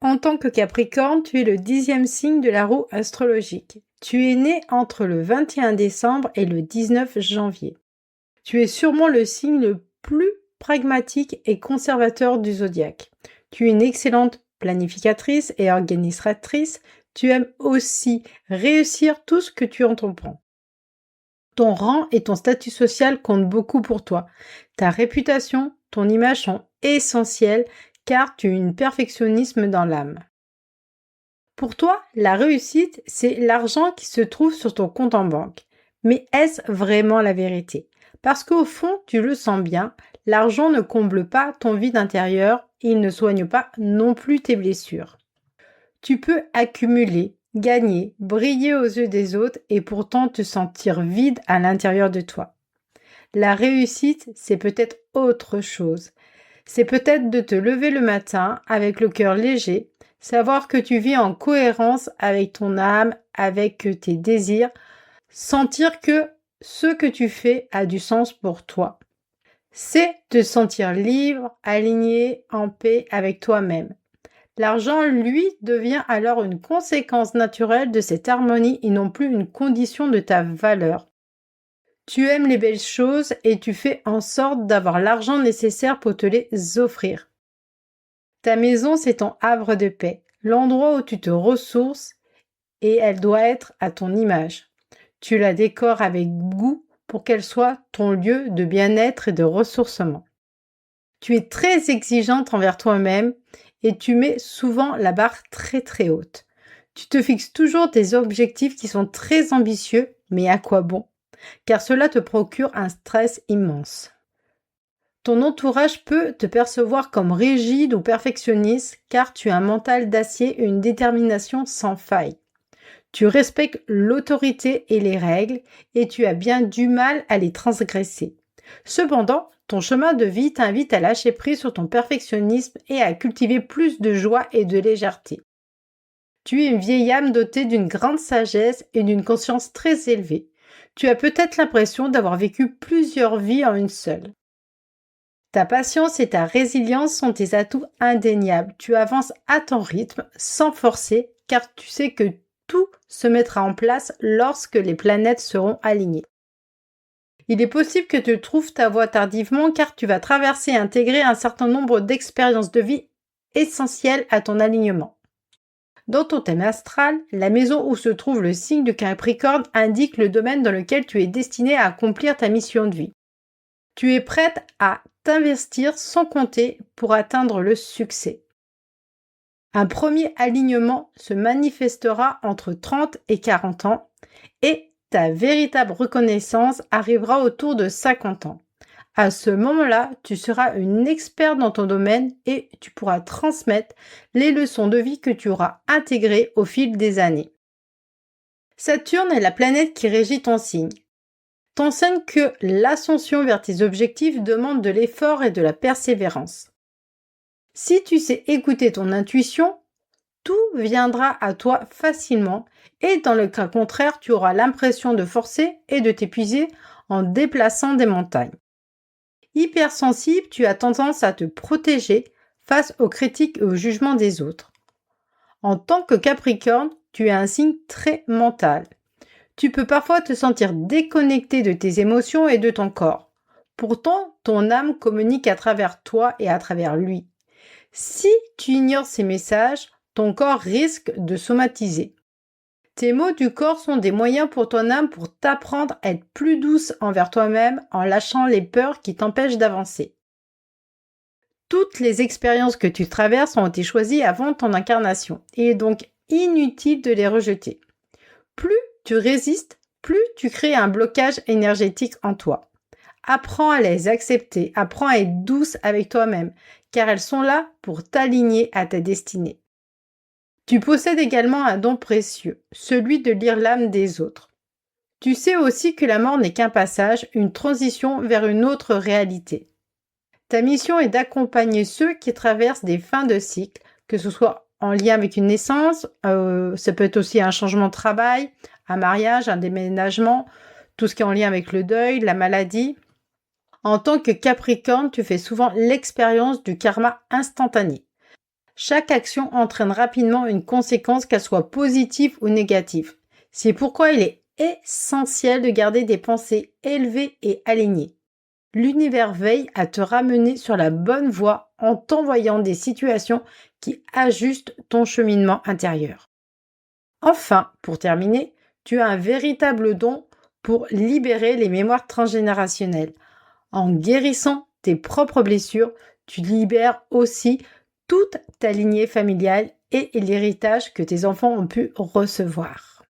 En tant que Capricorne, tu es le 10e signe de la roue astrologique. Tu es né entre le 21 décembre et le 19 janvier. Tu es sûrement le signe le plus pragmatique et conservateur du zodiaque. Tu es une excellente planificatrice et organisatrice. Tu aimes aussi réussir tout ce que tu entreprends. Ton rang et ton statut social comptent beaucoup pour toi. Ta réputation, ton image sont essentiels car tu as un perfectionnisme dans l'âme. Pour toi, la réussite, c'est l'argent qui se trouve sur ton compte en banque. Mais est-ce vraiment la vérité? Parce qu'au fond, tu le sens bien, l'argent ne comble pas ton vide intérieur et il ne soigne pas non plus tes blessures. Tu peux accumuler, gagner, briller aux yeux des autres et pourtant te sentir vide à l'intérieur de toi. La réussite, c'est peut-être autre chose. C'est peut-être de te lever le matin avec le cœur léger, savoir que tu vis en cohérence avec ton âme, avec tes désirs, sentir que ce que tu fais a du sens pour toi. C'est te sentir libre, aligné, en paix avec toi-même. L'argent, lui, devient alors une conséquence naturelle de cette harmonie et non plus une condition de ta valeur. Tu aimes les belles choses et tu fais en sorte d'avoir l'argent nécessaire pour te les offrir. Ta maison, c'est ton havre de paix, l'endroit où tu te ressources et elle doit être à ton image. Tu la décores avec goût pour qu'elle soit ton lieu de bien-être et de ressourcement. Tu es très exigeante envers toi-même et tu mets souvent la barre très très haute. Tu te fixes toujours des objectifs qui sont très ambitieux, mais à quoi bon? Car cela te procure un stress immense. Ton entourage peut te percevoir comme rigide ou perfectionniste car tu as un mental d'acier et une détermination sans faille. Tu respectes l'autorité et les règles et tu as bien du mal à les transgresser. Cependant, ton chemin de vie t'invite à lâcher prise sur ton perfectionnisme et à cultiver plus de joie et de légèreté. Tu es une vieille âme dotée d'une grande sagesse et d'une conscience très élevée. Tu as peut-être l'impression d'avoir vécu plusieurs vies en une seule. Ta patience et ta résilience sont tes atouts indéniables. Tu avances à ton rythme, sans forcer, car tu sais que tout se mettra en place lorsque les planètes seront alignées. Il est possible que tu trouves ta voie tardivement car tu vas traverser et intégrer un certain nombre d'expériences de vie essentielles à ton alignement. Dans ton thème astral, la maison où se trouve le signe de Capricorne indique le domaine dans lequel tu es destiné à accomplir ta mission de vie. Tu es prête à t'investir sans compter pour atteindre le succès. Un premier alignement se manifestera entre 30 et 40 ans et ta véritable reconnaissance arrivera autour de 50 ans. À ce moment-là, tu seras une experte dans ton domaine et tu pourras transmettre les leçons de vie que tu auras intégrées au fil des années. Saturne est la planète qui régit ton signe. T'enseigne que l'ascension vers tes objectifs demande de l'effort et de la persévérance. Si tu sais écouter ton intuition, tout viendra à toi facilement et dans le cas contraire, tu auras l'impression de forcer et de t'épuiser en déplaçant des montagnes. Hypersensible, tu as tendance à te protéger face aux critiques et aux jugements des autres. En tant que Capricorne, tu es un signe très mental. Tu peux parfois te sentir déconnecté de tes émotions et de ton corps. Pourtant, ton âme communique à travers toi et à travers lui. Si tu ignores ces messages, ton corps risque de somatiser. Tes mots du corps sont des moyens pour ton âme pour t'apprendre à être plus douce envers toi-même en lâchant les peurs qui t'empêchent d'avancer. Toutes les expériences que tu traverses ont été choisies avant ton incarnation et il est donc inutile de les rejeter. Plus tu résistes, plus tu crées un blocage énergétique en toi. Apprends à les accepter, apprends à être douce avec toi-même, car elles sont là pour t'aligner à ta destinée. Tu possèdes également un don précieux, celui de lire l'âme des autres. Tu sais aussi que la mort n'est qu'un passage, une transition vers une autre réalité. Ta mission est d'accompagner ceux qui traversent des fins de cycle, que ce soit en lien avec une naissance, ça peut être aussi un changement de travail, un mariage, un déménagement, tout ce qui est en lien avec le deuil, la maladie. En tant que Capricorne, tu fais souvent l'expérience du karma instantané. Chaque action entraîne rapidement une conséquence, qu'elle soit positive ou négative. C'est pourquoi il est essentiel de garder des pensées élevées et alignées. L'univers veille à te ramener sur la bonne voie en t'envoyant des situations qui ajustent ton cheminement intérieur. Enfin, pour terminer, tu as un véritable don pour libérer les mémoires transgénérationnelles. En guérissant tes propres blessures, tu libères aussi toute ta lignée familiale et l'héritage que tes enfants ont pu recevoir.